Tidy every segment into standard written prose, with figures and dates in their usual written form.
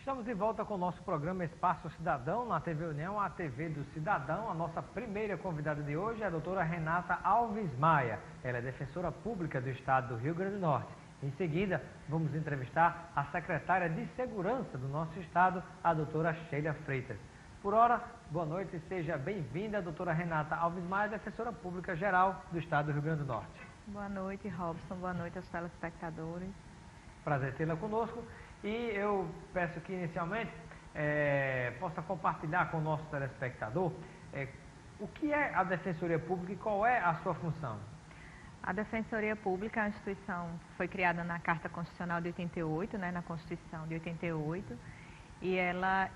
Estamos de volta com o nosso programa Espaço Cidadão, na TV União, a TV do Cidadão. A nossa primeira convidada de hoje é a doutora Renata Alves Maia. Ela é defensora pública do Estado do Rio Grande do Norte. Em seguida, vamos entrevistar a secretária de Segurança do nosso Estado, a doutora Sheila Freitas. Por hora, boa noite e seja bem-vinda, doutora Renata Alves Maia, defensora pública geral do Estado do Rio Grande do Norte. Boa noite, Robson. Boa noite aos telespectadores. Prazer tê-la conosco. E eu peço que, inicialmente, possa compartilhar com o nosso telespectador o que é a Defensoria Pública e qual é a sua função. A Defensoria Pública é uma instituição que foi criada na Carta Constitucional de 88, na Constituição de 88, e ela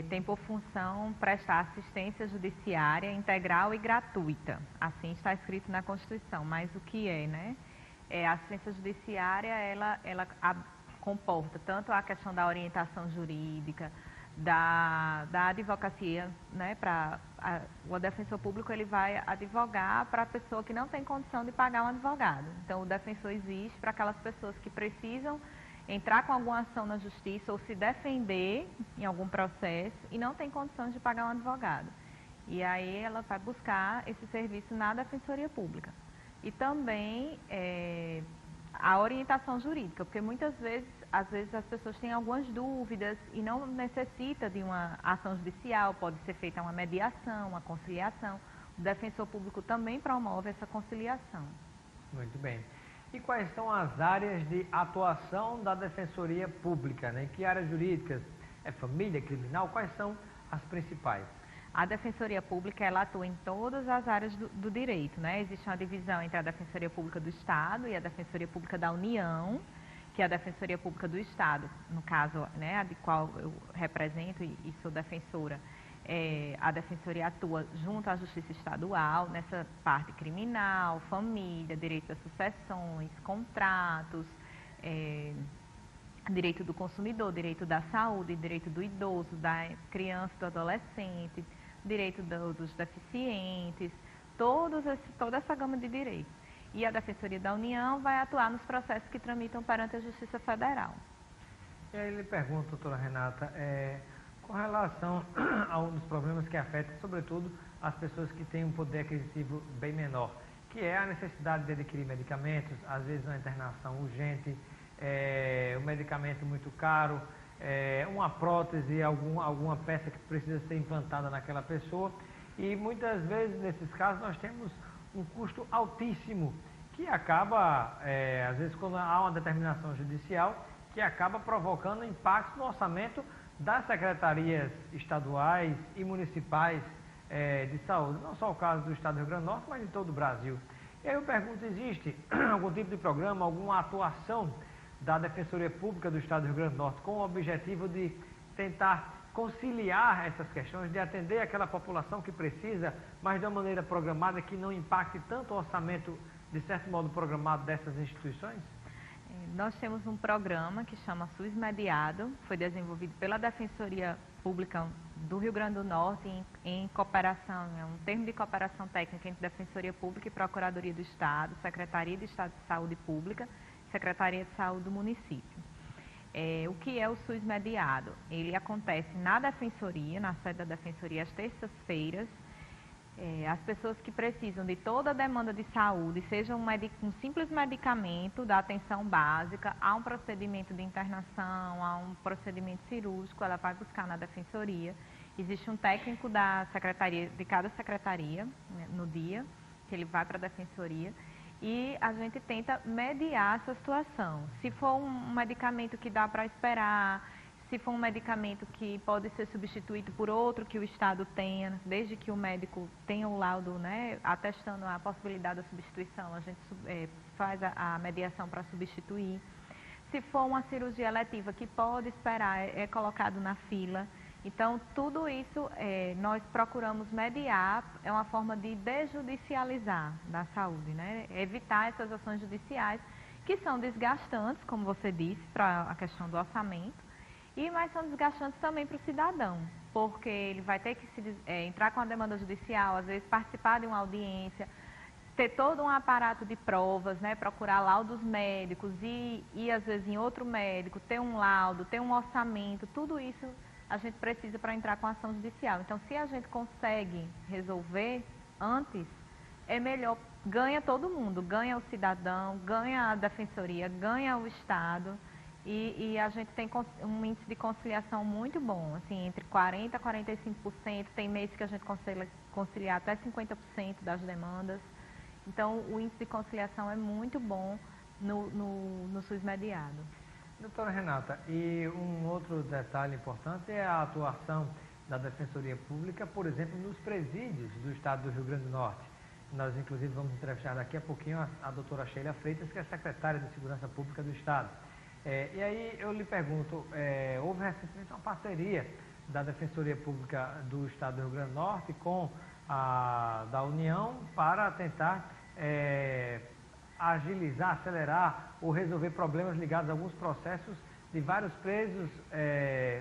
tem por função prestar assistência judiciária integral e gratuita. Assim está escrito na Constituição, mas o que é, a assistência judiciária, ela comporta tanto a questão da orientação jurídica, da advocacia, o defensor público ele vai advogar para a pessoa que não tem condição de pagar um advogado. Então o defensor existe para aquelas pessoas que precisam entrar com alguma ação na justiça ou se defender em algum processo e não tem condições de pagar um advogado. E aí ela vai buscar esse serviço na Defensoria Pública. E também a orientação jurídica, porque muitas vezes, às vezes as pessoas têm algumas dúvidas e não necessita de uma ação judicial, pode ser feita uma mediação, uma conciliação. O defensor público também promove essa conciliação. Muito bem. E quais são as áreas de atuação da Defensoria Pública? Em que áreas jurídicas? É família, criminal? Quais são as principais? A Defensoria Pública ela atua em todas as áreas do direito, Existe uma divisão entre a Defensoria Pública do Estado e a Defensoria Pública da União, que é a Defensoria Pública do Estado, no caso, a de qual eu represento e sou defensora. A Defensoria atua junto à Justiça Estadual, nessa parte criminal, família, direito das sucessões, contratos, direito do consumidor, direito da saúde, direito do idoso, da criança, do adolescente, direito dos deficientes, toda essa gama de direitos. E a Defensoria da União vai atuar nos processos que tramitam perante a Justiça Federal. E aí ele pergunta, doutora Renata, com relação a um dos problemas que afeta, sobretudo, as pessoas que têm um poder aquisitivo bem menor, que é a necessidade de adquirir medicamentos, às vezes uma internação urgente, um medicamento muito caro, uma prótese, alguma peça que precisa ser implantada naquela pessoa. E muitas vezes, nesses casos, nós temos um custo altíssimo, que acaba, às vezes, quando há uma determinação judicial, que acaba provocando impactos no orçamento das secretarias estaduais e municipais de saúde. Não só o caso do Estado do Rio Grande do Norte, mas de todo o Brasil. E aí eu pergunto, existe algum tipo de programa, alguma atuação da Defensoria Pública do Estado do Rio Grande do Norte com o objetivo de tentar conciliar essas questões, de atender aquela população que precisa, mas de uma maneira programada que não impacte tanto o orçamento, de certo modo, programado dessas instituições? Nós temos um programa que chama SUS Mediado, foi desenvolvido pela Defensoria Pública do Rio Grande do Norte em cooperação, um termo de cooperação técnica entre Defensoria Pública e Procuradoria do Estado, Secretaria de Estado de Saúde Pública, Secretaria de Saúde do município. O que é o SUS Mediado? Ele acontece na Defensoria, na sede da Defensoria, às terças-feiras. As pessoas que precisam de toda a demanda de saúde, seja um simples medicamento da atenção básica, a um procedimento de internação, a um procedimento cirúrgico, ela vai buscar na Defensoria. Existe um técnico da secretaria, de cada secretaria, no dia, que ele vai para a Defensoria, e a gente tenta mediar essa situação. Se for um medicamento que dá para esperar, se for um medicamento que pode ser substituído por outro que o Estado tenha, desde que o médico tenha o laudo, atestando a possibilidade da substituição, a gente faz a mediação para substituir. Se for uma cirurgia eletiva que pode esperar, é colocado na fila. Então, tudo isso nós procuramos mediar, é uma forma de desjudicializar da saúde, evitar essas ações judiciais que são desgastantes, como você disse, para a questão do orçamento, mas são desgastantes também para o cidadão, porque ele vai ter que entrar com a demanda judicial, às vezes participar de uma audiência, ter todo um aparato de provas, né, procurar laudos médicos e às vezes em outro médico, ter um laudo, ter um orçamento, tudo isso a gente precisa para entrar com a ação judicial. Então, se a gente consegue resolver antes, é melhor, ganha todo mundo, ganha o cidadão, ganha a defensoria, ganha o Estado e a gente tem um índice de conciliação muito bom, assim, entre 40% a 45%, tem meses que a gente consegue conciliar até 50% das demandas. Então, o índice de conciliação é muito bom no SUS mediado. Doutora Renata, e um outro detalhe importante é a atuação da Defensoria Pública, por exemplo, nos presídios do estado do Rio Grande do Norte. Nós, inclusive, vamos entrevistar daqui a pouquinho a doutora Sheila Freitas, que é secretária de Segurança Pública do Estado. E aí eu lhe pergunto, houve recentemente uma parceria da Defensoria Pública do Estado do Rio Grande do Norte com a da União para tentar agilizar, acelerar ou resolver problemas ligados a alguns processos de vários presos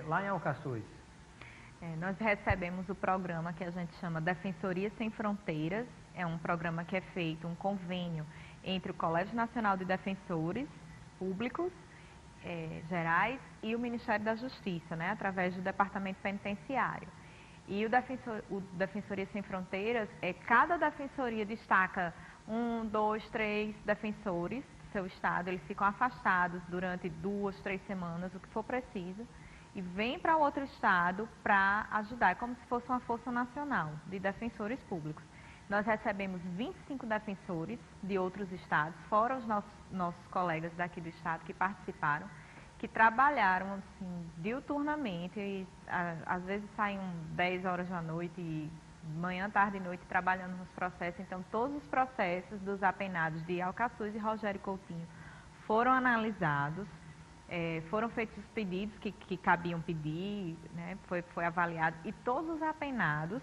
lá em Alcaçuz. Nós recebemos o programa que a gente chama Defensoria Sem Fronteiras. É um programa que é feito, um convênio entre o Colégio Nacional de Defensores Públicos Gerais e o Ministério da Justiça, né, através do Departamento Penitenciário. E o Defensoria Sem Fronteiras, cada defensoria destaca 1, 2, 3 defensores do seu estado, eles ficam afastados durante 2, 3 semanas, o que for preciso, e vem para outro estado para ajudar, como se fosse uma força nacional de defensores públicos. Nós recebemos 25 defensores de outros estados, fora os nossos colegas daqui do estado que participaram, que trabalharam assim, diuturnamente, e às vezes saem 10 horas da noite, e manhã, tarde e noite, trabalhando nos processos. Então, todos os processos dos apenados de Alcaçuz e Rogério Coutinho foram analisados, foram feitos os pedidos que cabiam pedir, né, foi avaliado, e todos os apenados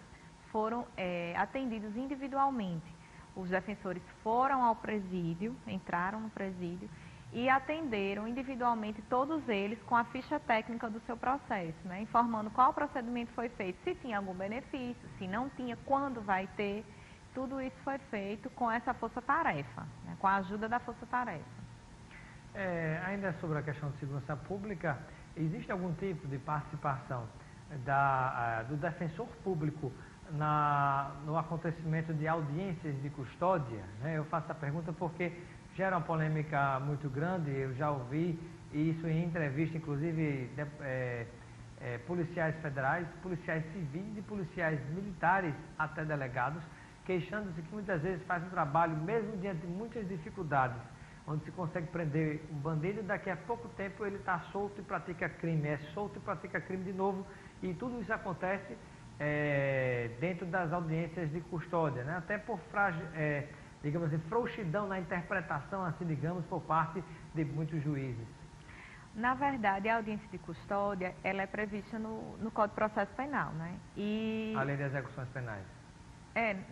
foram atendidos individualmente. Os defensores foram ao presídio, entraram no presídio e atenderam individualmente todos eles com a ficha técnica do seu processo, né, informando qual procedimento foi feito, se tinha algum benefício, se não tinha, quando vai ter. Tudo isso foi feito com essa força-tarefa, né, com a ajuda da força-tarefa. Ainda sobre a questão de segurança pública, existe algum tipo de participação do defensor público no acontecimento de audiências de custódia, né? Eu faço a pergunta porque gera uma polêmica muito grande, eu já ouvi isso em entrevista, inclusive policiais federais, policiais civis e policiais militares, até delegados, queixando-se que muitas vezes fazem um trabalho, mesmo diante de muitas dificuldades, onde se consegue prender um bandido, daqui a pouco tempo ele está solto e pratica crime, é solto e pratica crime de novo, e tudo isso acontece dentro das audiências de custódia, né? Até por digamos assim, frouxidão na interpretação, assim, digamos, por parte de muitos juízes. Na verdade, a audiência de custódia, ela é prevista no Código de Processo Penal, né? A lei de execuções penais.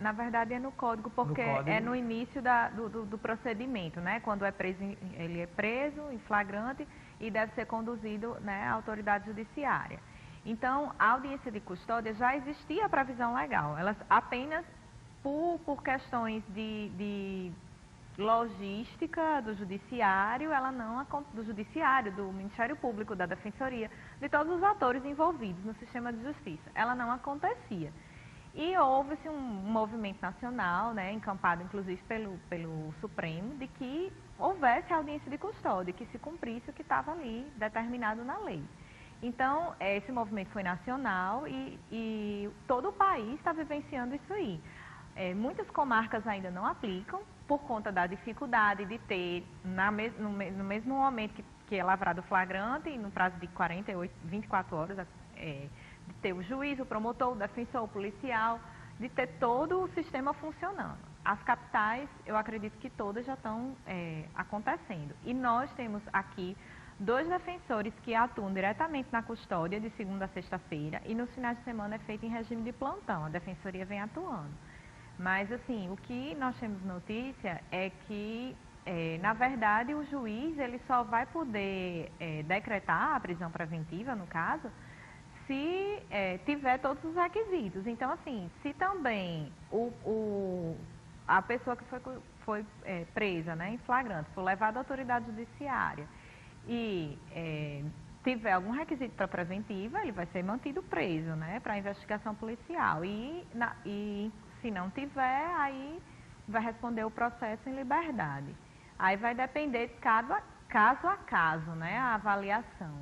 Na verdade é no Código, porque é no início do procedimento, né? Quando ele é preso em flagrante e deve ser conduzido, né, à autoridade judiciária. Então, a audiência de custódia já existia a previsão legal, elas apenas por questões de logística do judiciário, do Ministério Público, da Defensoria, de todos os atores envolvidos no sistema de justiça, ela não acontecia. E houve-se um movimento nacional, né, encampado inclusive pelo Supremo, de que houvesse audiência de custódia, que se cumprisse o que estava ali determinado na lei. Então, esse movimento foi nacional e todo o país está vivenciando isso aí. Muitas comarcas ainda não aplicam, por conta da dificuldade de ter, no mesmo momento que é lavrado o flagrante, e no prazo de 24 horas, de ter o juiz, o promotor, o defensor, o policial, de ter todo o sistema funcionando. As capitais, eu acredito que todas já estão acontecendo. E nós temos aqui 2 defensores que atuam diretamente na custódia de segunda a sexta-feira, e nos finais de semana é feito em regime de plantão, a defensoria vem atuando. Mas, assim, o que nós temos notícia é que, na verdade, o juiz ele só vai poder decretar a prisão preventiva, no caso, se tiver todos os requisitos. Então, assim, se também a pessoa que foi presa, né, em flagrante, foi levada à autoridade judiciária e tiver algum requisito para preventiva, ele vai ser mantido preso, né, para investigação policial. E se não tiver, aí vai responder o processo em liberdade. Aí vai depender de cada caso a caso, né, a avaliação.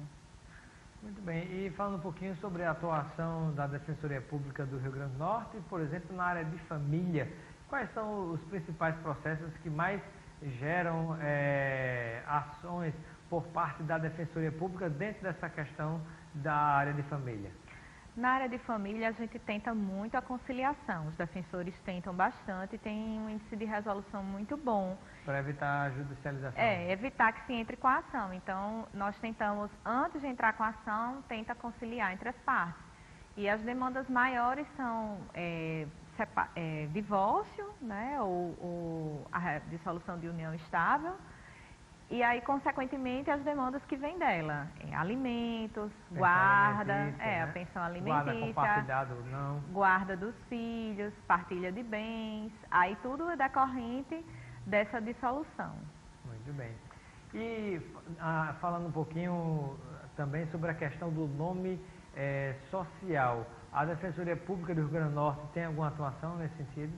Muito bem. E falando um pouquinho sobre a atuação da Defensoria Pública do Rio Grande do Norte, por exemplo, na área de família, quais são os principais processos que mais geram ações por parte da Defensoria Pública dentro dessa questão da área de família? Na área de família, a gente tenta muito a conciliação. Os defensores tentam bastante e tem um índice de resolução muito bom. Para evitar a judicialização? Evitar que se entre com a ação. Então, nós tentamos, antes de entrar com a ação, tenta conciliar entre as partes. E as demandas maiores são divórcio, né, ou a dissolução de união estável. E aí, consequentemente, as demandas que vêm dela, alimentos, guarda, a pensão alimentícia, guarda compartilhada ou não, guarda dos filhos, partilha de bens, aí tudo é decorrente dessa dissolução. Muito bem. E falando um pouquinho também sobre a questão do nome social, a Defensoria Pública do Rio Grande do Norte tem alguma atuação nesse sentido?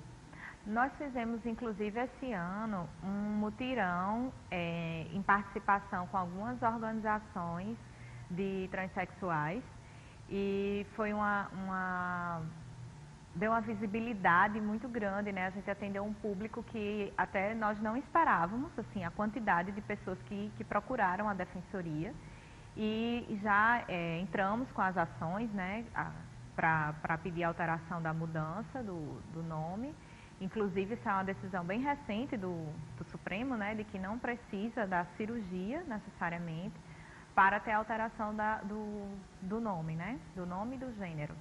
Nós fizemos, inclusive, esse ano, um mutirão em participação com algumas organizações de transexuais e foi deu uma visibilidade muito grande, né? A gente atendeu um público que até nós não esperávamos, assim, a quantidade de pessoas que procuraram a Defensoria e já entramos com as ações, né, para pedir a alteração da mudança do nome. Inclusive, isso é uma decisão bem recente do Supremo, né, de que não precisa da cirurgia, necessariamente, para ter a alteração do nome, né, do nome e do gênero.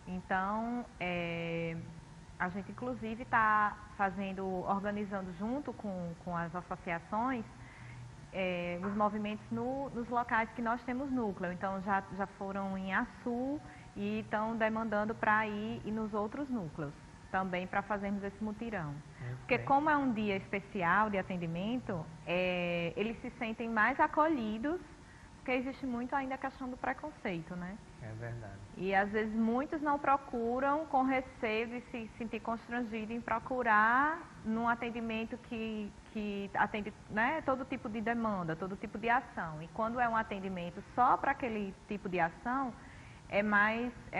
Então, a gente, inclusive, está organizando junto com as associações, os movimentos nos locais que nós temos núcleo. Então, já foram em Açu e estão demandando para ir nos outros núcleos também para fazermos esse mutirão. Porque como é um dia especial de atendimento, eles se sentem mais acolhidos, porque existe muito ainda a questão do preconceito, né? É verdade. E às vezes muitos não procuram com receio de se sentir constrangido em procurar num atendimento que atende, né, todo tipo de demanda, todo tipo de ação. E quando é um atendimento só para aquele tipo de ação, é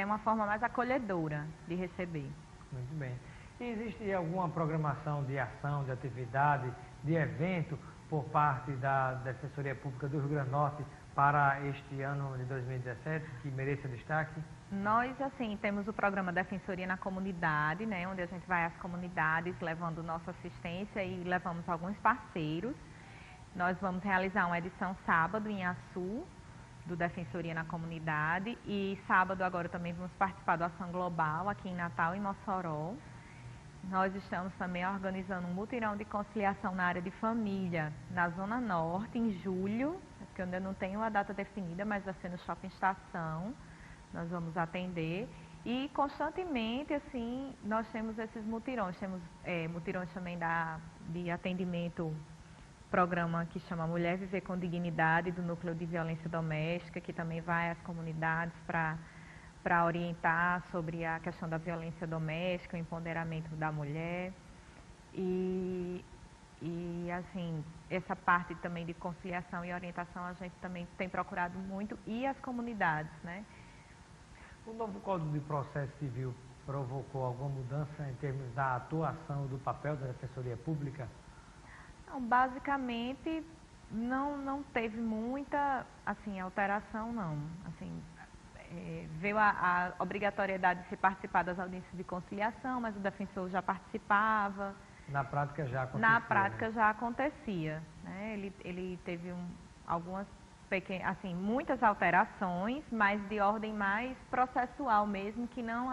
uma forma mais acolhedora de receber. Muito bem. E existe alguma programação de ação, de atividade, de evento por parte da Defensoria Pública do Rio Grande do Norte para este ano de 2017 que mereça destaque? Nós, assim, temos o programa Defensoria na Comunidade, né, onde a gente vai às comunidades levando nossa assistência e levamos alguns parceiros. Nós vamos realizar uma edição sábado em Açu, do Defensoria na Comunidade, e sábado agora também vamos participar do Ação Global aqui em Natal e Mossoró. Nós estamos também organizando um mutirão de conciliação na área de família na Zona Norte, em julho, que eu ainda não tenho a data definida, mas vai ser no Shopping Estação, nós vamos atender. E constantemente, assim, nós temos esses mutirões, temos mutirões também de atendimento, programa que chama Mulher Viver com Dignidade, do Núcleo de Violência Doméstica, que também vai às comunidades para orientar sobre a questão da violência doméstica, o empoderamento da mulher. E assim, essa parte também de conciliação e orientação a gente também tem procurado muito, e as comunidades, né? O novo Código de Processo Civil provocou alguma mudança em termos da atuação do papel da Defensoria Pública? Não, basicamente, não teve muita, assim, alteração, não. Assim, veio a obrigatoriedade de se participar das audiências de conciliação, mas o defensor já participava. Na prática já acontecia? Na prática, né? Já acontecia, né? Ele teve algumas pequenas, assim, muitas alterações, mas de ordem mais processual mesmo, que não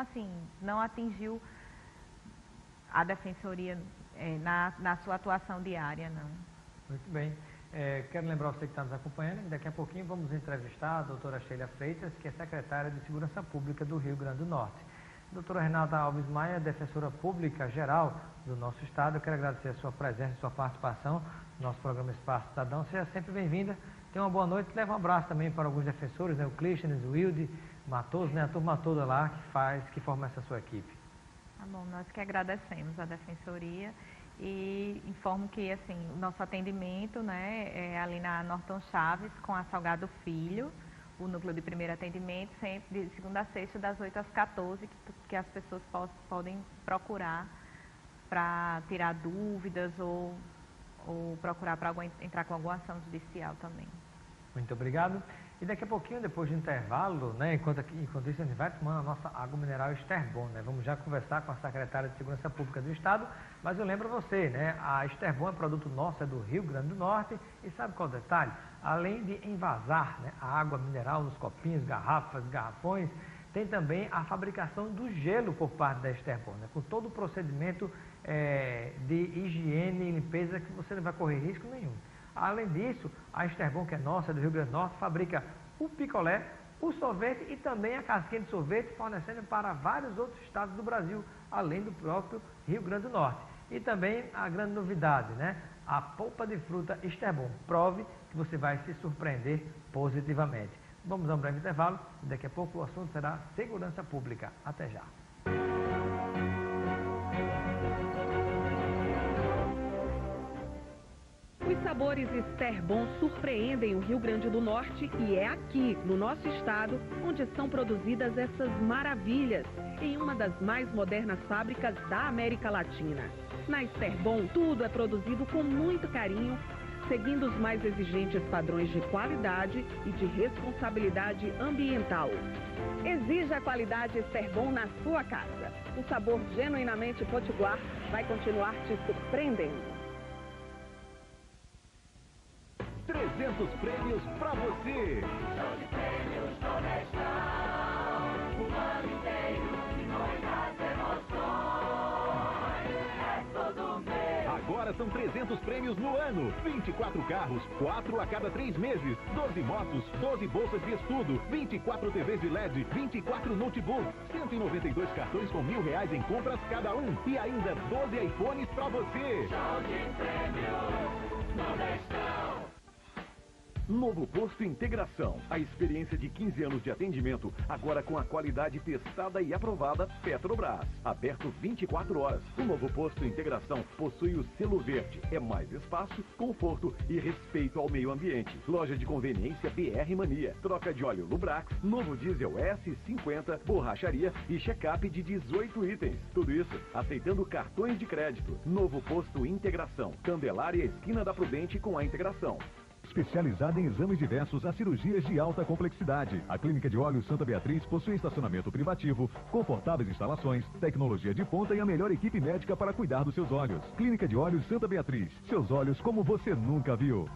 atingiu a defensoria na sua atuação diária, não. Muito bem. Quero lembrar você que está nos acompanhando, que daqui a pouquinho vamos entrevistar a doutora Sheila Freitas, que é secretária de Segurança Pública do Rio Grande do Norte. Doutora Renata Alves Maia, defensora pública geral do nosso estado, eu quero agradecer a sua presença e sua participação no nosso programa Espaço Cidadão. Seja sempre bem-vinda. Tenha uma boa noite. Leva um abraço também para alguns defensores, né? O Clístenes, o Wilde, Matoso, né? A turma toda lá que forma essa sua equipe. Tá bom, nós que agradecemos a defensoria e informo que assim, o nosso atendimento, né, é ali na Norton Chaves com a Salgado Filho, o núcleo de primeiro atendimento, sempre de segunda a sexta, das 8 às 14, que as pessoas podem procurar para tirar dúvidas ou procurar para entrar com alguma ação judicial também. Muito obrigado. E daqui a pouquinho, depois do intervalo, né, enquanto isso a gente vai tomando a nossa água mineral Esterbon, né? Vamos já conversar com a secretária de Segurança Pública do Estado, mas eu lembro a você, né, a Esterbon é produto nosso, é do Rio Grande do Norte, e sabe qual é o detalhe? Além de envasar, né, a água mineral nos copinhos, garrafas, garrafões, tem também a fabricação do gelo por parte da Esterbon, né, com todo o procedimento de higiene e limpeza que você não vai correr risco nenhum. Além disso, a Esterbon, que é nossa, do Rio Grande do Norte, fabrica o picolé, o sorvete e também a casquinha de sorvete, fornecendo para vários outros estados do Brasil, além do próprio Rio Grande do Norte. E também a grande novidade, né? A polpa de fruta Esterbon. Prove que você vai se surpreender positivamente. Vamos a um breve intervalo e daqui a pouco o assunto será segurança pública. Até já. Os sabores Esterbon surpreendem o Rio Grande do Norte e é aqui, no nosso estado, onde são produzidas essas maravilhas, em uma das mais modernas fábricas da América Latina. Na Esterbon, tudo é produzido com muito carinho, seguindo os mais exigentes padrões de qualidade e de responsabilidade ambiental. Exija a qualidade Esterbon na sua casa. O sabor genuinamente potiguar vai continuar te surpreendendo. 300 prêmios pra você! Show de prêmios Nordestão, o ano inteiro e muitas emoções, é todo mês. Agora são 300 prêmios no ano, 24 carros, 4 a cada 3 meses, 12 motos, 12 bolsas de estudo, 24 TVs de LED, 24 notebooks, 192 cartões com R$1.000 em compras cada um e ainda 12 iPhones pra você! Show de prêmios Nordestão. Novo Posto Integração. A experiência de 15 anos de atendimento, agora com a qualidade testada e aprovada Petrobras. Aberto 24 horas. O Novo Posto Integração possui o selo verde. É mais espaço, conforto e respeito ao meio ambiente. Loja de conveniência BR Mania. Troca de óleo Lubrax, novo diesel S50, borracharia e check-up de 18 itens. Tudo isso aceitando cartões de crédito. Novo Posto Integração. Candelária, esquina da Prudente com a Integração. Especializada em exames diversos a cirurgias de alta complexidade. A Clínica de Olhos Santa Beatriz possui estacionamento privativo, confortáveis instalações, tecnologia de ponta e a melhor equipe médica para cuidar dos seus olhos. Clínica de Olhos Santa Beatriz. Seus olhos como você nunca viu.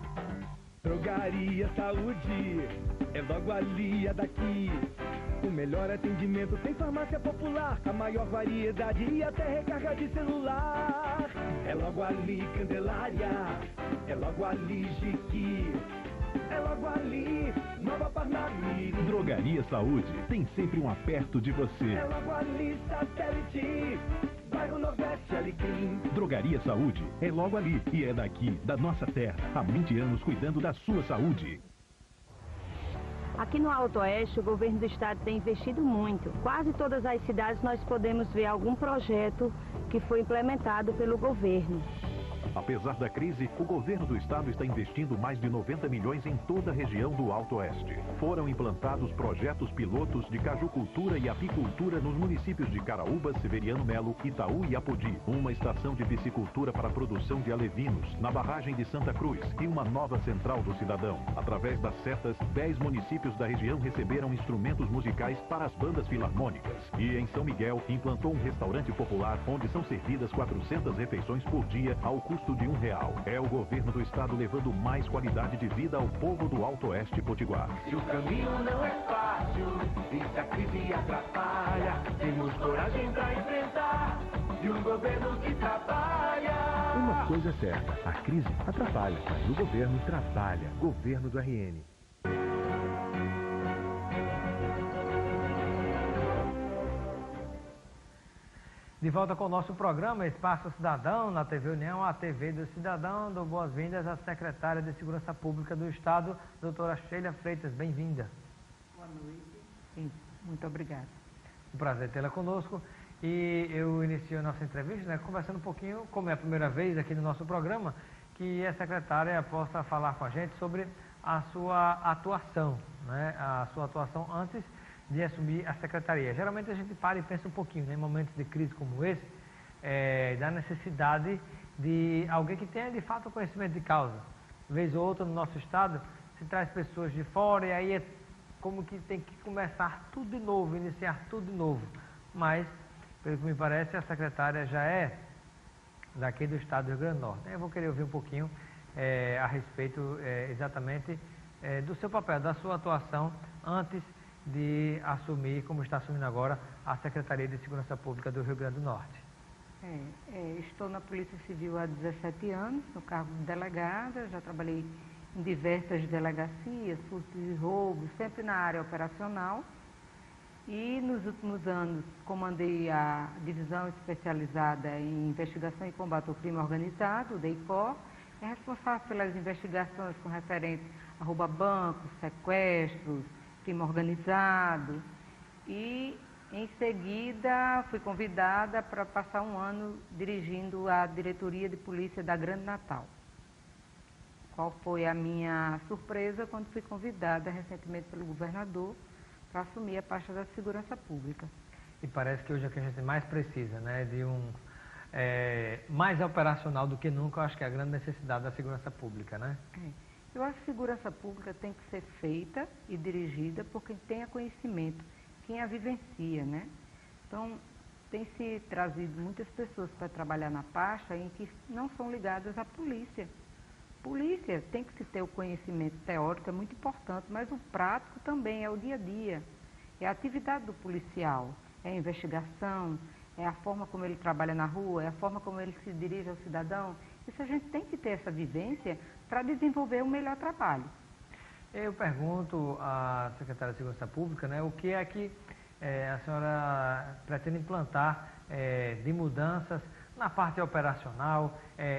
Drogaria Saúde, é logo ali, é daqui. O melhor atendimento tem farmácia popular, a maior variedade e até recarga de celular. É logo ali, Candelária, é logo ali, Jiqui, é logo ali, Nova Parnamirim. Drogaria Saúde, tem sempre um aperto de você. É logo ali, Satélite, bairro Nordeste, Alecrim. Drogaria Saúde, é logo ali e é daqui, da nossa terra. Há 20 anos cuidando da sua saúde. Aqui no Alto Oeste, o governo do estado tem investido muito. Quase todas as cidades nós podemos ver algum projeto que foi implementado pelo governo. Apesar da crise, o governo do estado está investindo mais de 90 milhões em toda a região do Alto Oeste. Foram implantados projetos pilotos de cajucultura e apicultura nos municípios de Caraúba, Severiano Melo, Itaú e Apodi. Uma estação de piscicultura para a produção de alevinos, na barragem de Santa Cruz, e uma nova central do cidadão. Através das setas, 10 municípios da região receberam instrumentos musicais para as bandas filarmônicas. E em São Miguel, implantou um restaurante popular onde são servidas 400 refeições por dia ao custo de R$1. É o governo do estado levando mais qualidade de vida ao povo do Alto Oeste Potiguar. Se o caminho não é fácil, e se a crise atrapalha, temos coragem pra enfrentar, e um governo que trabalha. Uma coisa é certa, a crise atrapalha, mas o governo trabalha. Governo do RN. De volta com o nosso programa Espaço Cidadão, na TV União, a TV do Cidadão. Dou boas-vindas à secretária de Segurança Pública do Estado, doutora Sheila Freitas. Bem-vinda. Boa noite. Sim, muito obrigada. Um prazer tê-la conosco. E eu inicio a nossa entrevista, né, conversando um pouquinho, como é a primeira vez aqui no nosso programa, que a secretária possa falar com a gente sobre a sua atuação, né, a sua atuação antes de assumir a secretaria. Geralmente a gente para e pensa um pouquinho, né, em momentos de crise como esse, da necessidade de alguém que tenha de fato conhecimento de causa. Vez ou outra no nosso estado se traz pessoas de fora e aí é como que tem que começar tudo de novo, iniciar tudo de novo. Mas, pelo que me parece, a secretária já é daqui do estado do Rio Grande do Norte. Eu vou querer ouvir um pouquinho a respeito exatamente do seu papel, da sua atuação antes de assumir, como está assumindo agora, a Secretaria de Segurança Pública do Rio Grande do Norte. Estou na Polícia Civil há 17 anos, no cargo de delegada, já trabalhei em diversas delegacias, furtos e roubos, sempre na área operacional. E nos últimos anos comandei a Divisão Especializada em Investigação e Combate ao Crime Organizado, o DEICOR, é responsável pelas investigações com referentes a roubo a bancos, sequestros, crime organizado, e em seguida fui convidada para passar um ano dirigindo a Diretoria de Polícia da Grande Natal. Qual foi a minha surpresa quando fui convidada recentemente pelo governador para assumir a pasta da Segurança Pública. E parece que hoje é o que a gente mais precisa, né, de mais operacional do que nunca, eu acho que é a grande necessidade da segurança pública, né? Eu acho que a segurança pública tem que ser feita e dirigida por quem tenha conhecimento, quem a vivencia, né? Então, tem se trazido muitas pessoas para trabalhar na pasta em que não são ligadas à polícia. Polícia tem que se ter o conhecimento teórico, é muito importante, mas o prático também é o dia a dia. É a atividade do policial, é a investigação, é a forma como ele trabalha na rua, é a forma como ele se dirige ao cidadão. Isso a gente tem que ter essa vivência para desenvolver um melhor trabalho. Eu pergunto à secretária de Segurança Pública, né, o que é que a senhora pretende implantar de mudanças na parte operacional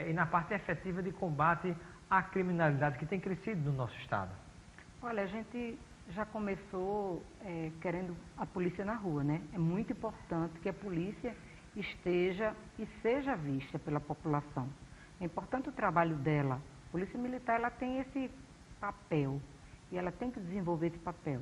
e na parte efetiva de combate à criminalidade que tem crescido no nosso estado. Olha, a gente já começou querendo a polícia na rua, né? É muito importante que a polícia esteja e seja vista pela população. É importante o trabalho dela. A Polícia Militar, ela tem esse papel e ela tem que desenvolver esse papel.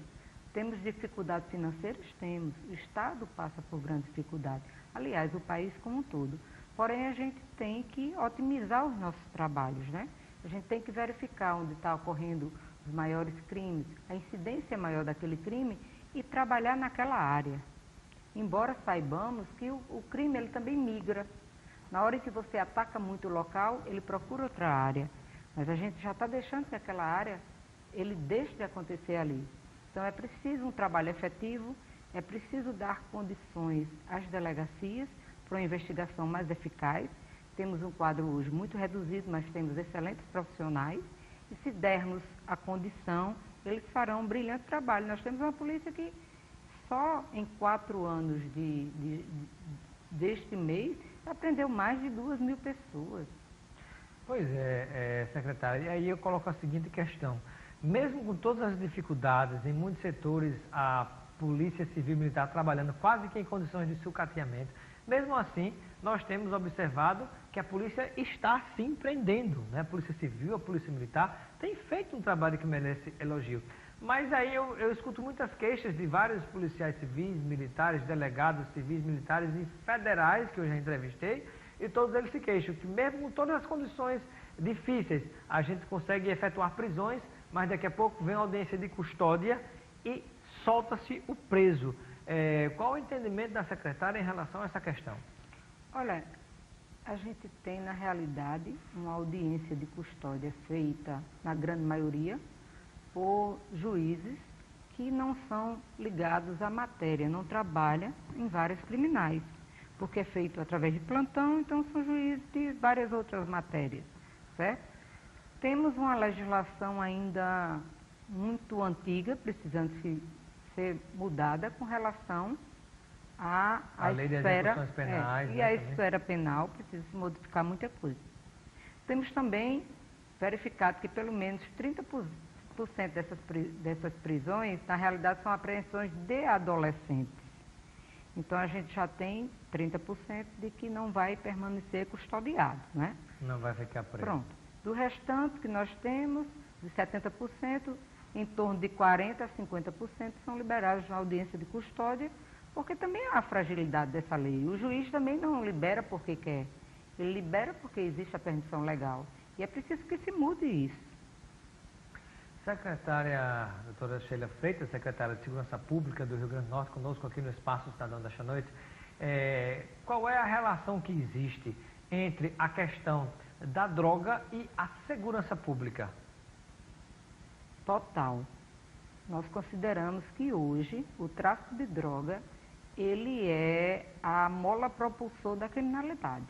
Temos dificuldades financeiras? Temos. O Estado passa por grandes dificuldades. Aliás, o país como um todo. Porém, a gente tem que otimizar os nossos trabalhos, né? A gente tem que verificar onde está ocorrendo os maiores crimes, a incidência maior daquele crime e trabalhar naquela área. Embora saibamos que o crime ele também migra. Na hora em que você ataca muito o local, ele procura outra área. Mas a gente já está deixando que aquela área, ele deixe de acontecer ali. Então é preciso um trabalho efetivo, é preciso dar condições às delegacias para uma investigação mais eficaz. Temos um quadro hoje muito reduzido, mas temos excelentes profissionais. E se dermos a condição, eles farão um brilhante trabalho. Nós temos uma polícia que só em 4 anos deste mês aprendeu mais de 2.000 pessoas. Pois é, secretária, e aí eu coloco a seguinte questão. Mesmo com todas as dificuldades, em muitos setores, a Polícia Civil e Militar trabalhando quase que em condições de sucateamento, mesmo assim, nós temos observado que a polícia está se empreendendo, né? A Polícia Civil, a Polícia Militar, tem feito um trabalho que merece elogio. Mas aí eu escuto muitas queixas de vários policiais civis, militares, delegados civis, militares e federais que eu já entrevistei, e todos eles se queixam que mesmo com todas as condições difíceis, a gente consegue efetuar prisões, mas daqui a pouco vem a audiência de custódia e solta-se o preso. Qual o entendimento da secretária em relação a essa questão? Olha, a gente tem na realidade uma audiência de custódia feita, na grande maioria, por juízes que não são ligados à matéria, não trabalham em várias criminais, porque é feito através de plantão, então são juízes de várias outras matérias, certo? Temos uma legislação ainda muito antiga, precisando ser mudada com relação a lei de esfera, execuções penais, e né, a também. esfera penal precisa se modificar muita coisa. Temos também verificado que pelo menos 30% dessas prisões, na realidade, são apreensões de adolescentes. Então, a gente já tem 30% de que não vai permanecer custodiado, né? Não vai ficar preso. Pronto. Do restante que nós temos, de 70%, em torno de 40% a 50% são liberados na audiência de custódia, porque também há a fragilidade dessa lei. O juiz também não libera porque quer, ele libera porque existe a permissão legal. E é preciso que se mude isso. Secretária doutora Sheila Freitas, secretária de Segurança Pública do Rio Grande do Norte, conosco aqui no Espaço Cidadão desta noite. Qual é a relação que existe entre a questão da droga e a segurança pública? Total. Nós consideramos que hoje o tráfico de droga, ele é a mola propulsor da criminalidade.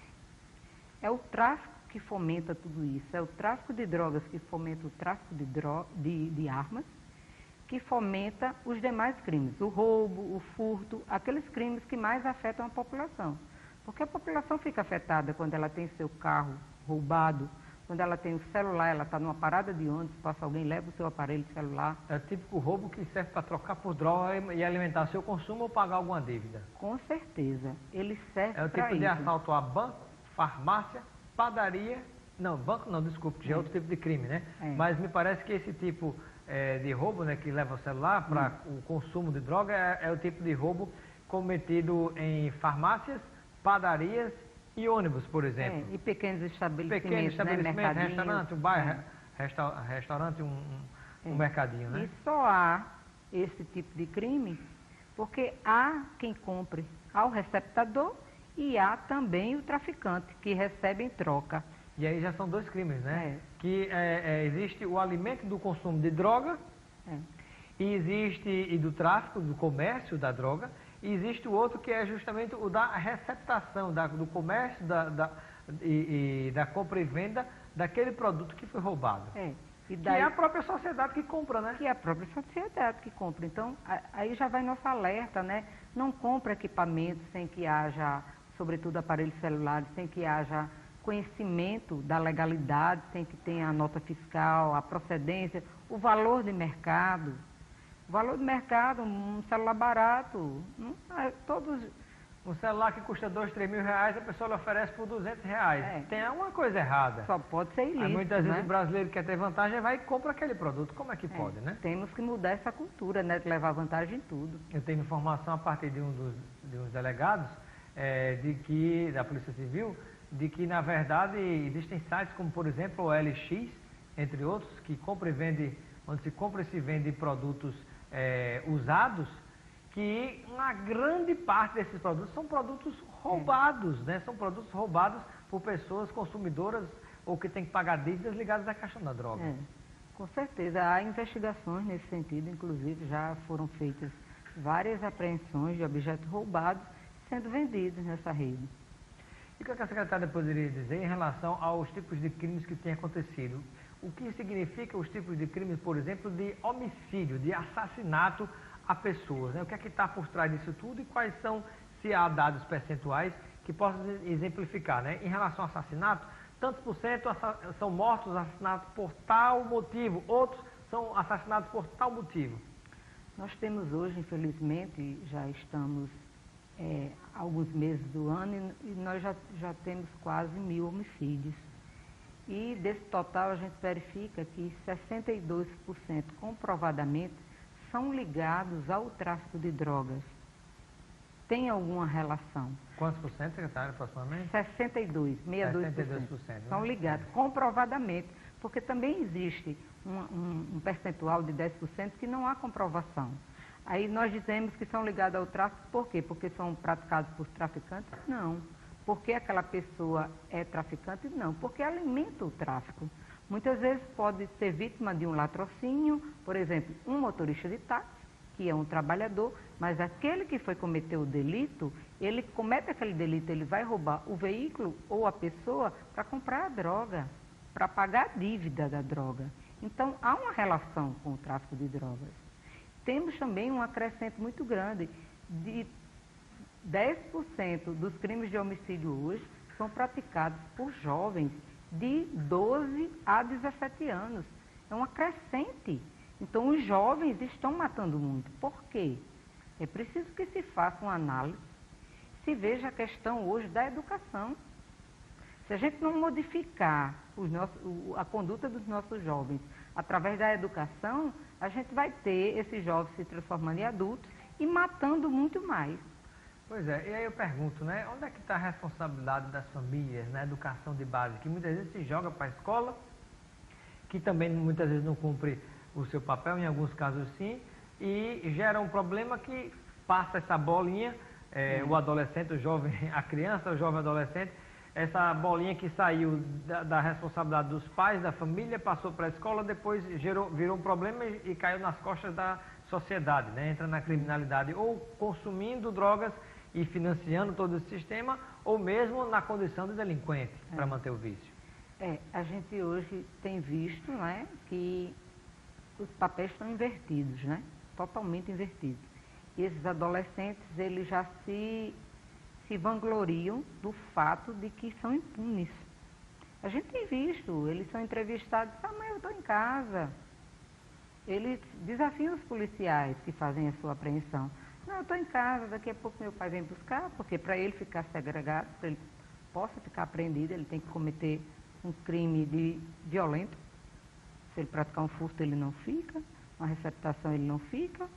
É o tráfico que fomenta tudo isso, é o tráfico de drogas que fomenta o tráfico de armas, que fomenta os demais crimes, o roubo, o furto, aqueles crimes que mais afetam a população. Porque a população fica afetada quando ela tem seu carro roubado, quando ela tem o celular, ela está numa parada de ônibus, passa alguém, leva o seu aparelho celular. É o típico roubo que serve para trocar por droga e alimentar seu consumo ou pagar alguma dívida. Com certeza, ele serve para isso. É o tipo de assalto a banco, farmácia, padaria, não, banco não, desculpe, já é outro tipo de crime, né? Mas me parece que esse tipo de roubo, né, que leva o celular para o consumo de droga é o tipo de roubo cometido em farmácias, padarias e ônibus, por exemplo. E pequenos estabelecimentos, pequenos estabelecimentos, né? restaurante, um bairro, restaurante, um mercadinho, né? E só há esse tipo de crime porque há quem compre, há o receptador e há também o traficante que recebe em troca. E aí já são dois crimes, né? Que existe o alimento do consumo de droga e existe e do tráfico, do comércio da droga. E existe o outro que é justamente o da receptação, do comércio, da compra e venda daquele produto que foi roubado. E daí, que é a própria sociedade que compra, né? Que é a própria sociedade que compra. Então, aí já vai nosso alerta, né? Não compra equipamentos sem que haja, sobretudo aparelhos celulares, sem que haja conhecimento da legalidade, sem que tenha a nota fiscal, a procedência, o valor de mercado. O valor de mercado, um celular barato, um celular que custa 2, 3 mil reais, a pessoa lhe oferece por 200 reais. Tem alguma coisa errada. Só pode ser ilícito, muitas vezes o brasileiro quer ter vantagem, vai e compra aquele produto. Como é que pode, né? Temos que mudar essa cultura, né? De levar vantagem em tudo. Eu tenho informação a partir de uns delegados da Polícia Civil, de que, na verdade, existem sites como, por exemplo, o LX, entre outros, que compra e vende, onde se compra e se vende produtos usados, que uma grande parte desses produtos são produtos roubados, né? São produtos roubados por pessoas consumidoras ou que têm que pagar dívidas ligadas à questão da droga. Com certeza, há investigações nesse sentido, inclusive já foram feitas várias apreensões de objetos roubados sendo vendidos nessa rede. E o que a secretária poderia dizer em relação aos tipos de crimes que têm acontecido? O que significa os tipos de crimes, por exemplo, de homicídio, de assassinato a pessoas, né? O que é que está por trás disso tudo e quais são, se há dados percentuais que possam exemplificar, né? Em relação ao assassinato, tantos por cento são mortos assassinados por tal motivo, outros são assassinados por tal motivo. Nós temos hoje, infelizmente, já estamos alguns meses do ano e nós já temos quase 1000 homicídios. E desse total a gente verifica que 62% comprovadamente são ligados ao tráfico de drogas. Tem alguma relação? Quantos por cento, secretário, aproximadamente? 62%. São ligados, comprovadamente, porque também existe um percentual de 10% que não há comprovação. Aí nós dizemos que são ligados ao tráfico, por quê? Porque são praticados por traficantes? Não. Porque aquela pessoa é traficante? Não. Porque alimenta o tráfico. Muitas vezes pode ser vítima de um latrocínio, por exemplo, um motorista de táxi, que é um trabalhador, mas aquele que foi cometer o delito, ele comete aquele delito, ele vai roubar o veículo ou a pessoa para comprar a droga, para pagar a dívida da droga. Então, há uma relação com o tráfico de drogas. Temos também um acrescento muito grande 10% dos crimes de homicídio hoje são praticados por jovens de 12 a 17 anos. É uma crescente. Então, os jovens estão matando muito. Por quê? É preciso que se faça uma análise, se veja a questão hoje da educação. Se a gente não modificar a conduta dos nossos jovens através da educação, a gente vai ter esses jovens se transformando em adultos e matando muito mais. Pois é, e aí eu pergunto, né, onde é que está a responsabilidade das famílias na educação de base, que muitas vezes se joga para a escola, que também muitas vezes não cumpre o seu papel, em alguns casos sim, e gera um problema que passa essa bolinha, o adolescente, o jovem, a criança, o jovem adolescente, essa bolinha que saiu da responsabilidade dos pais, da família, passou para a escola, depois virou um problema e caiu nas costas da sociedade, né? Entra na criminalidade, ou consumindo drogas e financiando todo esse sistema, ou mesmo na condição de delinquente, para manter o vício. A gente hoje tem visto, né, que os papéis estão invertidos, né? Totalmente invertidos. E esses adolescentes, eles já se vangloriam do fato de que são impunes. A gente tem visto, eles são entrevistados, mas eu estou em casa. Eles desafiam os policiais que fazem a sua apreensão. Não, eu estou em casa, daqui a pouco meu pai vem buscar, porque para ele ficar segregado, para ele possa ficar apreendido, ele tem que cometer um crime violento. Se ele praticar um furto, ele não fica, uma receptação, ele não fica.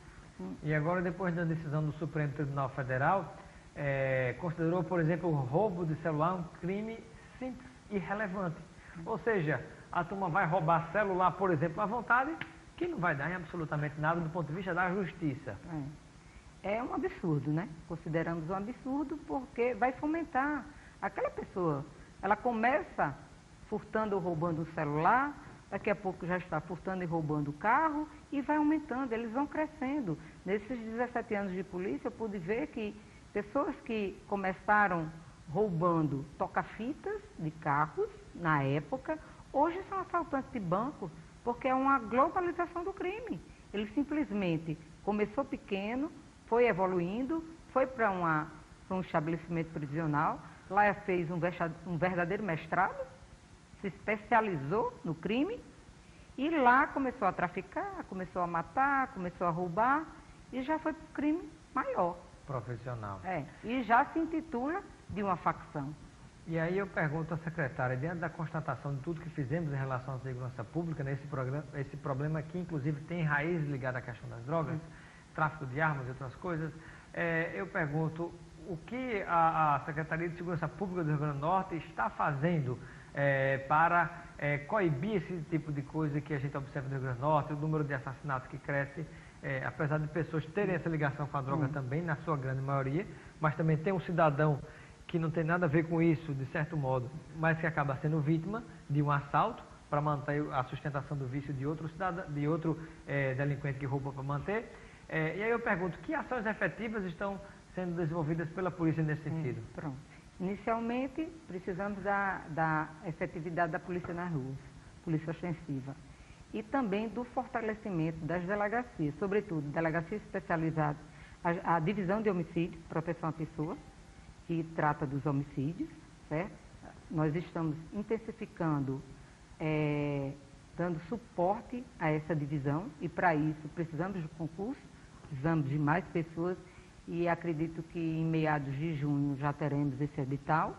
E agora, depois da decisão do Supremo Tribunal Federal, considerou, por exemplo, o roubo de celular um crime simples e relevante. Ou seja, a turma vai roubar celular, por exemplo, à vontade, que não vai dar em absolutamente nada do ponto de vista da justiça. É um absurdo, né? Consideramos um absurdo porque vai fomentar. Aquela pessoa, ela começa furtando ou roubando o celular, daqui a pouco já está furtando e roubando o carro e vai aumentando, eles vão crescendo. Nesses 17 anos de polícia, eu pude ver que pessoas que começaram roubando toca-fitas de carros, na época, hoje são assaltantes de banco, porque é uma globalização do crime. Ele simplesmente começou pequeno, foi evoluindo, foi para um estabelecimento prisional, lá fez um verdadeiro mestrado, se especializou no crime e lá começou a traficar, começou a matar, começou a roubar e já foi para o crime maior. Profissional. E já se intitula de uma facção. E aí eu pergunto à secretária, diante da constatação de tudo que fizemos em relação à segurança pública, nesse esse problema que inclusive tem raiz ligada à questão das drogas, tráfico de armas e outras coisas, eu pergunto o que a Secretaria de Segurança Pública do Rio Grande do Norte está fazendo para coibir esse tipo de coisa que a gente observa no Rio Grande do Norte, o número de assassinatos que cresce, apesar de pessoas terem essa ligação com a droga também, na sua grande maioria, mas também tem um cidadão que não tem nada a ver com isso, de certo modo, mas que acaba sendo vítima de um assalto para manter a sustentação do vício de outro cidadão, de outro delinquente que rouba para manter. E aí eu pergunto, que ações efetivas estão sendo desenvolvidas pela polícia nesse sentido? Pronto. Inicialmente, precisamos da efetividade da polícia nas ruas, polícia ostensiva, e também do fortalecimento das delegacias, sobretudo delegacias especializadas, a divisão de homicídio, proteção à pessoa, que trata dos homicídios, certo? Nós estamos intensificando, dando suporte a essa divisão e para isso precisamos de concurso, precisamos de mais pessoas e acredito que em meados de junho já teremos esse edital.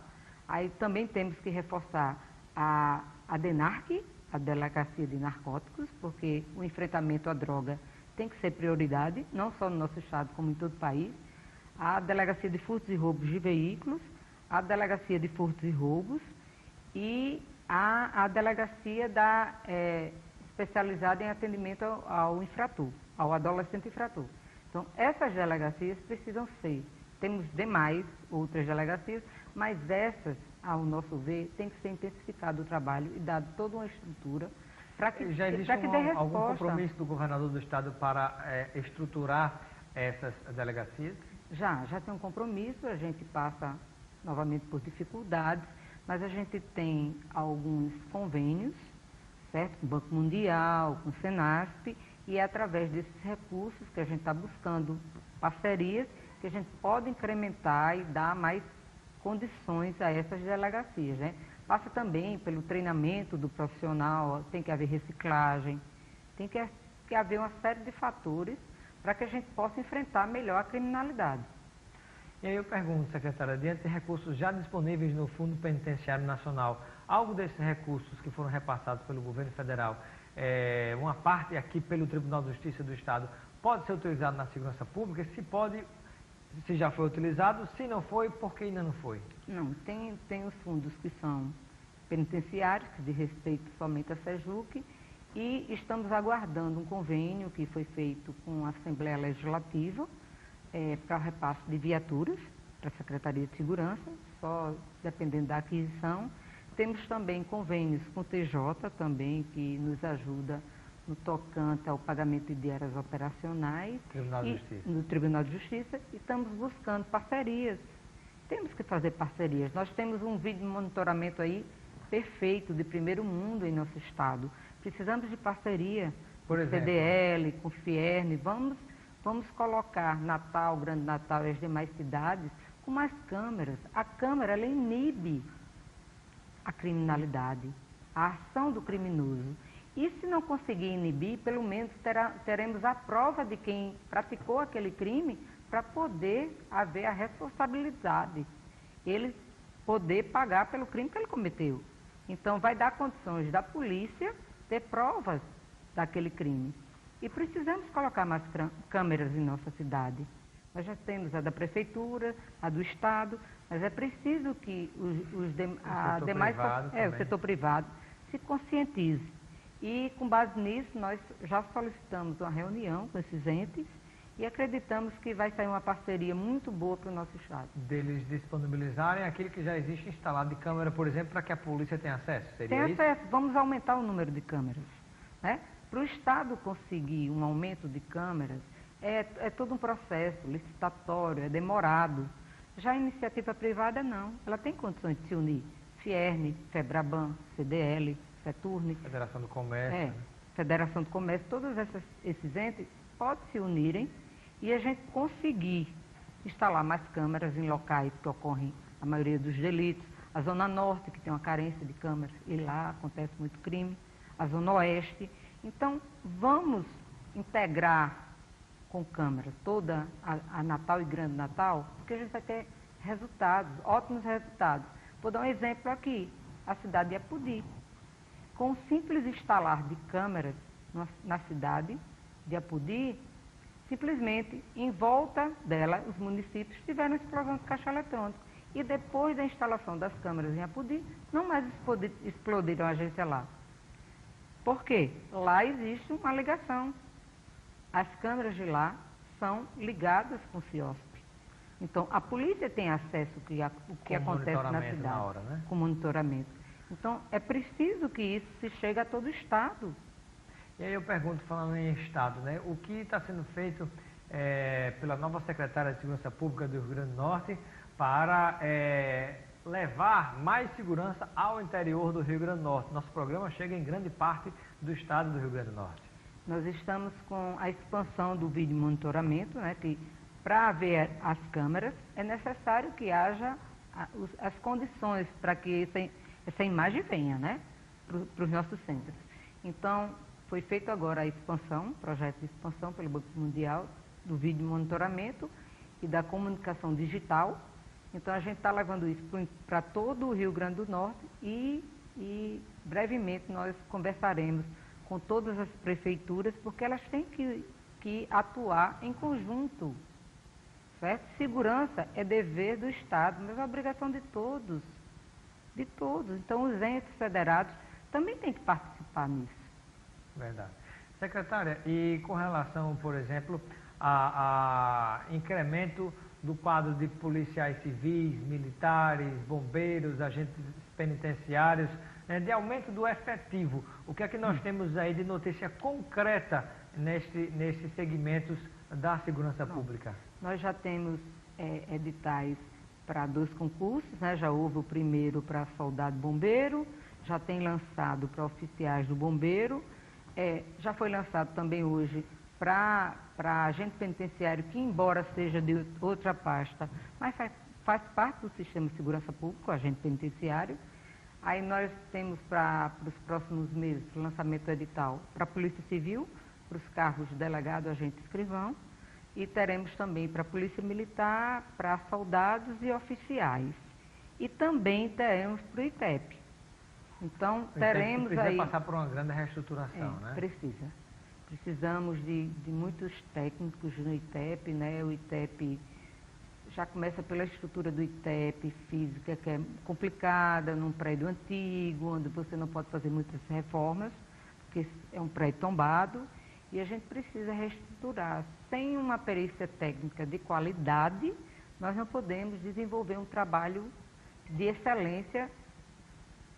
Aí também temos que reforçar a DENARC, a Delegacia de Narcóticos, porque o enfrentamento à droga tem que ser prioridade, não só no nosso estado como em todo o país. A Delegacia de Furtos e Roubos de Veículos, a Delegacia de Furtos e Roubos e a Delegacia especializada em atendimento ao infrator, ao adolescente infrator. Então, essas delegacias precisam ser, temos demais outras delegacias, mas essas, ao nosso ver, tem que ser intensificado o trabalho e dado toda uma estrutura para que já existe algum compromisso do governador do estado para estruturar essas delegacias? Já tem um compromisso, a gente passa novamente por dificuldades, mas a gente tem alguns convênios, certo? Com o Banco Mundial, com o Senasp, e é através desses recursos que a gente está buscando parcerias que a gente pode incrementar e dar mais condições a essas delegacias, né? Passa também pelo treinamento do profissional, tem que haver reciclagem, tem que haver uma série de fatores para que a gente possa enfrentar melhor a criminalidade. E aí eu pergunto, secretária, diante de recursos já disponíveis no Fundo Penitenciário Nacional, algo desses recursos que foram repassados pelo governo federal, uma parte aqui pelo Tribunal de Justiça do Estado, pode ser utilizado na segurança pública? Se pode, se já foi utilizado, se não foi, por que ainda não foi? Não, tem os fundos que são penitenciários, que diz respeito somente à SEJUC, e estamos aguardando um convênio que foi feito com a Assembleia Legislativa para repasse de viaturas para a Secretaria de Segurança, só dependendo da aquisição. Temos também convênios com o TJ também, que nos ajuda no tocante ao pagamento de diárias operacionais no Tribunal de Justiça, e estamos buscando parcerias. Temos que fazer parcerias. Nós temos um vídeo de monitoramento aí perfeito, de primeiro mundo em nosso estado. Precisamos de parceria com o CDL, com o Fierne. Vamos colocar Natal, Grande Natal e as demais cidades com mais câmeras. A câmera, ela inibe a criminalidade, a ação do criminoso. E se não conseguir inibir, pelo menos teremos a prova de quem praticou aquele crime para poder haver a responsabilidade. Ele poder pagar pelo crime que ele cometeu. Então, vai dar condições da polícia ter provas daquele crime. E precisamos colocar mais câmeras em nossa cidade. Nós já temos a da Prefeitura, a do Estado, mas é preciso que o setor privado se conscientize. E, com base nisso, nós já solicitamos uma reunião com esses entes e acreditamos que vai sair uma parceria muito boa para o nosso estado. Deles disponibilizarem aquilo que já existe instalado de câmera, por exemplo, para que a polícia tenha acesso? Seria isso? Tem acesso. Vamos aumentar o número de câmeras, né? Para o Estado conseguir um aumento de câmeras, é todo um processo licitatório, é demorado. Já a iniciativa privada, não. Ela tem condições de se unir. Fierne, Febraban, CDL, Seturne. Federação do Comércio. Né? Federação do Comércio, todos esses entes podem se unirem e a gente conseguir instalar mais câmeras em locais que ocorrem a maioria dos delitos. A Zona Norte, que tem uma carência de câmeras, e lá acontece muito crime. A Zona Oeste. Então, vamos integrar com câmeras toda a Natal e Grande Natal, porque a gente vai ter resultados, ótimos resultados. Vou dar um exemplo aqui, a cidade de Apodi. Com o simples instalar de câmeras na cidade de Apodi, simplesmente, em volta dela, os municípios tiveram explosão de caixa eletrônico. E depois da instalação das câmeras em Apodi, não mais explodiram a agência lá. Por quê? Lá existe uma ligação. As câmeras de lá são ligadas com o CIOSP. Então, a polícia tem acesso ao que acontece na cidade, na hora, né? Com monitoramento. Então, é preciso que isso se chegue a todo o Estado. E aí eu pergunto, falando em Estado, né? O que está sendo feito pela nova secretária de Segurança Pública do Rio Grande do Norte para levar mais segurança ao interior do Rio Grande do Norte? Nosso programa chega em grande parte do estado do Rio Grande do Norte. Nós estamos com a expansão do vídeo monitoramento, né, que para haver as câmeras é necessário que haja as condições para que essa imagem venha, né, para os nossos centros. Então, foi feito agora a expansão, projeto de expansão pelo Banco Mundial do vídeo monitoramento e da comunicação digital. Então, a gente está levando isso para todo o Rio Grande do Norte e brevemente nós conversaremos com todas as prefeituras, porque elas têm que atuar em conjunto, certo? Segurança é dever do Estado, mas é obrigação de todos, de todos. Então, os entes federados também têm que participar nisso. Verdade. Secretária, e com relação, por exemplo, a incremento do quadro de policiais civis, militares, bombeiros, agentes penitenciários, de aumento do efetivo. O que é que nós temos aí de notícia concreta nesses segmentos da segurança pública? Nós já temos editais para 2 concursos, né? Já houve o primeiro para soldado bombeiro, já tem lançado para oficiais do bombeiro, já foi lançado também hoje para agente penitenciário, que embora seja de outra pasta, mas faz parte do sistema de segurança pública, o agente penitenciário. Aí nós temos para os próximos meses o lançamento do edital para a Polícia Civil, para os cargos de delegado, agente e escrivão, e teremos também para a Polícia Militar, para soldados e oficiais. E também teremos para o ITEP. Então, teremos precisa aí... passar por uma grande reestruturação, né? Precisa. Precisamos de muitos técnicos no ITEP, né? O ITEP já começa pela estrutura do ITEP física, que é complicada, num prédio antigo, onde você não pode fazer muitas reformas, porque é um prédio tombado, e a gente precisa reestruturar. Sem uma perícia técnica de qualidade, nós não podemos desenvolver um trabalho de excelência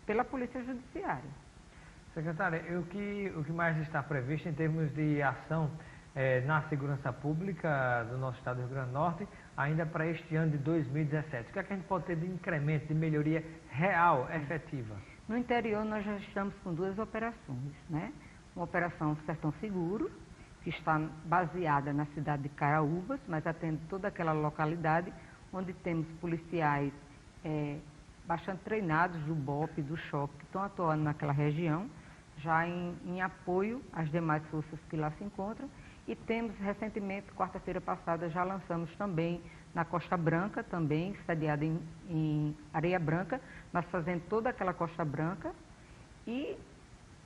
pela Polícia Judiciária. Secretária, o que mais está previsto em termos de ação na segurança pública do nosso estado do Rio Grande do Norte, ainda para este ano de 2017? O que é que a gente pode ter de incremento, de melhoria real, efetiva? No interior, nós já estamos com 2 operações, né? Uma operação Sertão Seguro, que está baseada na cidade de Caraúbas, mas atende toda aquela localidade, onde temos policiais bastante treinados do BOP, do CHOP, que estão atuando naquela região, já em apoio às demais forças que lá se encontram. E temos recentemente, quarta-feira passada, já lançamos também na Costa Branca, também sediada em Areia Branca, nós fazendo toda aquela Costa Branca, e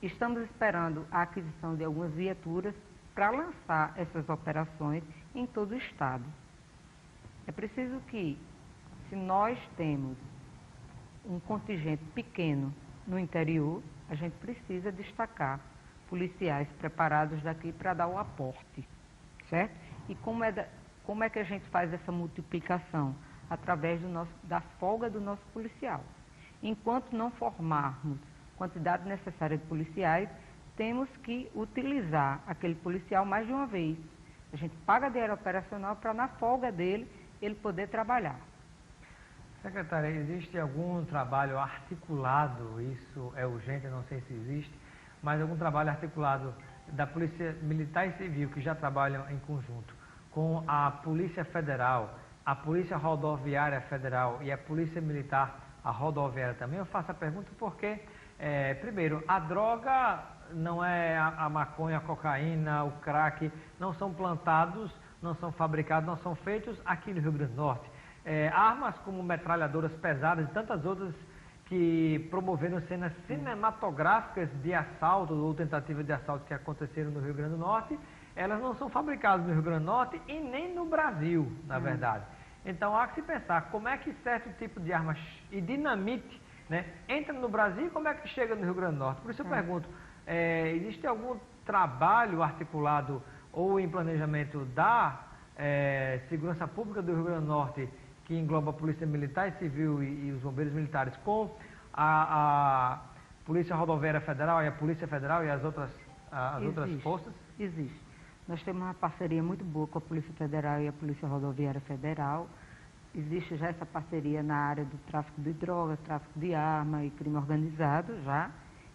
estamos esperando a aquisição de algumas viaturas para lançar essas operações em todo o estado. É preciso que, se nós temos um contingente pequeno no interior, a gente precisa destacar policiais preparados daqui para dar o aporte, certo? E como é que a gente faz essa multiplicação? Através da folga do nosso policial. Enquanto não formarmos quantidade necessária de policiais, temos que utilizar aquele policial mais de uma vez. A gente paga dinheiro operacional para, na folga dele, ele poder trabalhar. Secretária, existe algum trabalho articulado, isso é urgente, não sei se existe, mas algum trabalho articulado da Polícia Militar e Civil, que já trabalham em conjunto, com a Polícia Federal, a Polícia Rodoviária Federal e a Polícia Militar, a Rodoviária também? Eu faço a pergunta porque, primeiro, a droga não é a maconha, a cocaína, o crack, não são plantados, não são fabricados, não são feitos aqui no Rio Grande do Norte. Armas como metralhadoras pesadas e tantas outras que promoveram cenas cinematográficas de assalto ou tentativa de assalto que aconteceram no Rio Grande do Norte, elas não são fabricadas no Rio Grande do Norte e nem no Brasil, na verdade. Então há que se pensar como é que certo tipo de armas e dinamite, né, entra no Brasil e como é que chega no Rio Grande do Norte. Por isso eu pergunto, existe algum trabalho articulado ou em planejamento da segurança pública do Rio Grande do Norte, que engloba a Polícia Militar e Civil e os bombeiros militares, com a Polícia Rodoviária Federal e a Polícia Federal e as outras forças? Existe. Nós temos uma parceria muito boa com a Polícia Federal e a Polícia Rodoviária Federal. Existe já essa parceria na área do tráfico de drogas, tráfico de arma e crime organizado, já,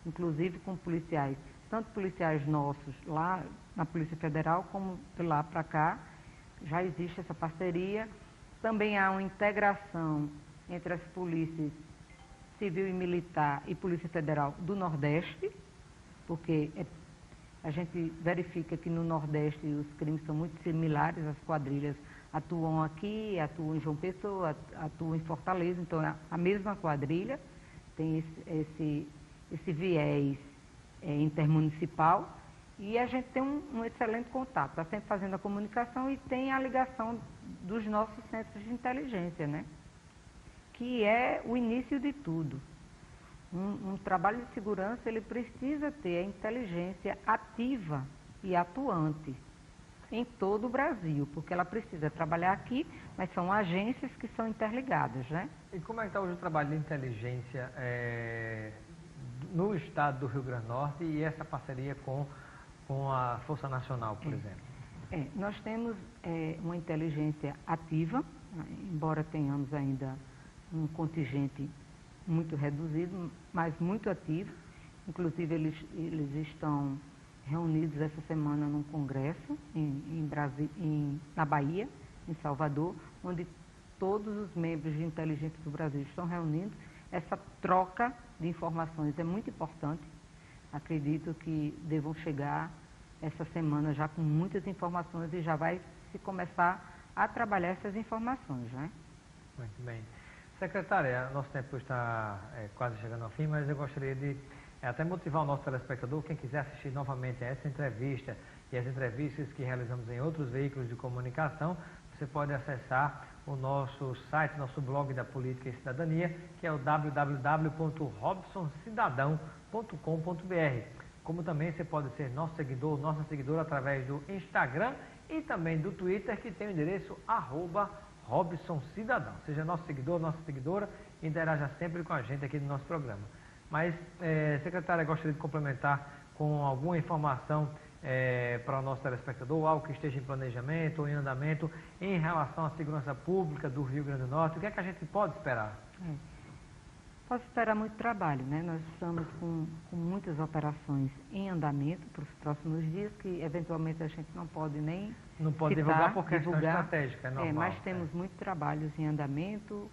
inclusive com policiais, tanto policiais nossos lá na Polícia Federal, como de lá para cá, já existe essa parceria. Também há uma integração entre as polícias civil e militar e Polícia Federal do Nordeste, porque a gente verifica que no Nordeste os crimes são muito similares, as quadrilhas atuam aqui, atuam em João Pessoa, atuam em Fortaleza, então é a mesma quadrilha, tem esse viés intermunicipal, e a gente tem um excelente contato, está sempre fazendo a comunicação e tem a ligação dos nossos centros de inteligência, né? Que é o início de tudo. Um trabalho de segurança, ele precisa ter a inteligência ativa e atuante em todo o Brasil, porque ela precisa trabalhar aqui, mas são agências que são interligadas, né? E como é que está hoje o trabalho de inteligência no estado do Rio Grande do Norte e essa parceria com a Força Nacional, por exemplo? Nós temos uma inteligência ativa, embora tenhamos ainda um contingente muito reduzido, mas muito ativo. Inclusive, eles estão reunidos essa semana num congresso na Bahia, em Salvador, onde todos os membros de inteligência do Brasil estão reunidos. Essa troca de informações é muito importante. Acredito que devam chegar essa semana já com muitas informações e já vai se começar a trabalhar essas informações, né? Muito bem. Secretária, nosso tempo está quase chegando ao fim, mas eu gostaria de até motivar o nosso telespectador, quem quiser assistir novamente a essa entrevista e as entrevistas que realizamos em outros veículos de comunicação, você pode acessar o nosso site, nosso blog da Política e Cidadania, que é o www.robsoncidadão.com.br. Como também você pode ser nosso seguidor, nossa seguidora através do Instagram e também do Twitter, que tem o endereço @RobsonCidadão. Seja nosso seguidor, nossa seguidora, e interaja sempre com a gente aqui no nosso programa. Mas, secretária, gostaria de complementar com alguma informação para o nosso telespectador, algo que esteja em planejamento ou em andamento em relação à segurança pública do Rio Grande do Norte. O que é que a gente pode esperar? Pode esperar muito trabalho, né? Nós estamos com muitas operações em andamento para os próximos dias, que eventualmente a gente não pode nem divulgar por questão estratégica, é normal. Mas temos muitos trabalhos em andamento.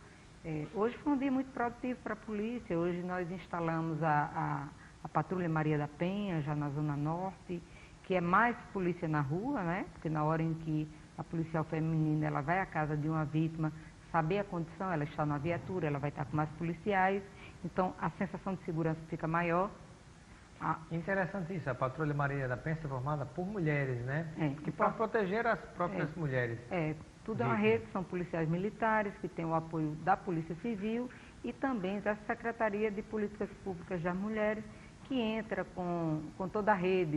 Hoje foi um dia muito produtivo para a polícia. Hoje nós instalamos a Patrulha Maria da Penha, já na Zona Norte, que é mais polícia na rua, né? Porque na hora em que a policial feminina ela vai à casa de uma vítima, saber a condição, ela está na viatura, ela vai estar com mais policiais, então a sensação de segurança fica maior. Interessante isso, a Patrulha Maria da Penha é formada por mulheres, né? Para proteger as próprias mulheres. Tudo é uma rede, são policiais militares que têm o apoio da Polícia Civil e também da Secretaria de Políticas Públicas das Mulheres, que entra com toda a rede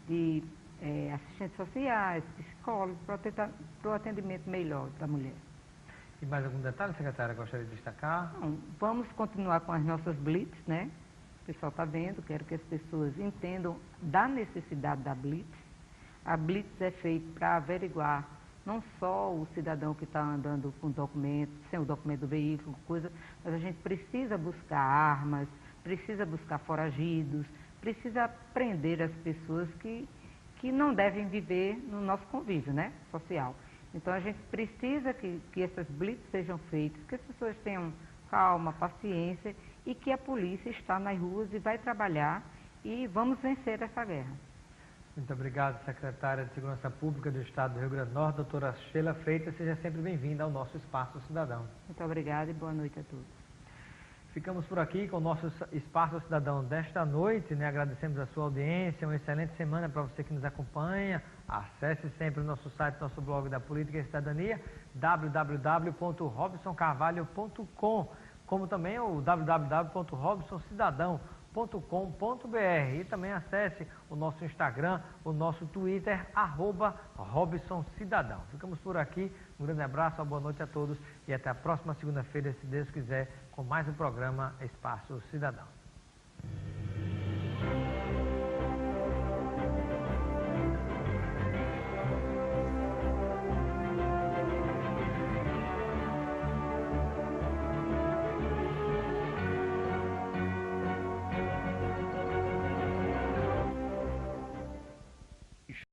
de assistentes sociais, psicólogos, para o atendimento melhor da mulher. E mais algum detalhe, secretária, gostaria de destacar? Não, vamos continuar com as nossas blitz, né? O pessoal está vendo, quero que as pessoas entendam da necessidade da blitz. A blitz é feita para averiguar não só o cidadão que está andando com documento, sem o documento do veículo, coisa, mas a gente precisa buscar armas, precisa buscar foragidos, precisa prender as pessoas que não devem viver no nosso convívio, né, social. Então a gente precisa que essas blitz sejam feitas, que as pessoas tenham calma, paciência e que a polícia está nas ruas e vai trabalhar e vamos vencer essa guerra. Muito obrigado, secretária de Segurança Pública do Estado do Rio Grande do Norte, doutora Sheila Freitas. Seja sempre bem-vinda ao nosso Espaço Cidadão. Muito obrigada e boa noite a todos. Ficamos por aqui com o nosso Espaço Cidadão desta noite, né? Agradecemos a sua audiência, uma excelente semana para você que nos acompanha. Acesse sempre o nosso site, nosso blog da Política e Cidadania, www.robsoncarvalho.com, como também o www.robsoncidadão.com.br, e também acesse o nosso Instagram, o nosso Twitter, @RobsonCidadão. Ficamos por aqui, um grande abraço, uma boa noite a todos e até a próxima segunda-feira, se Deus quiser, com mais um programa Espaço Cidadão.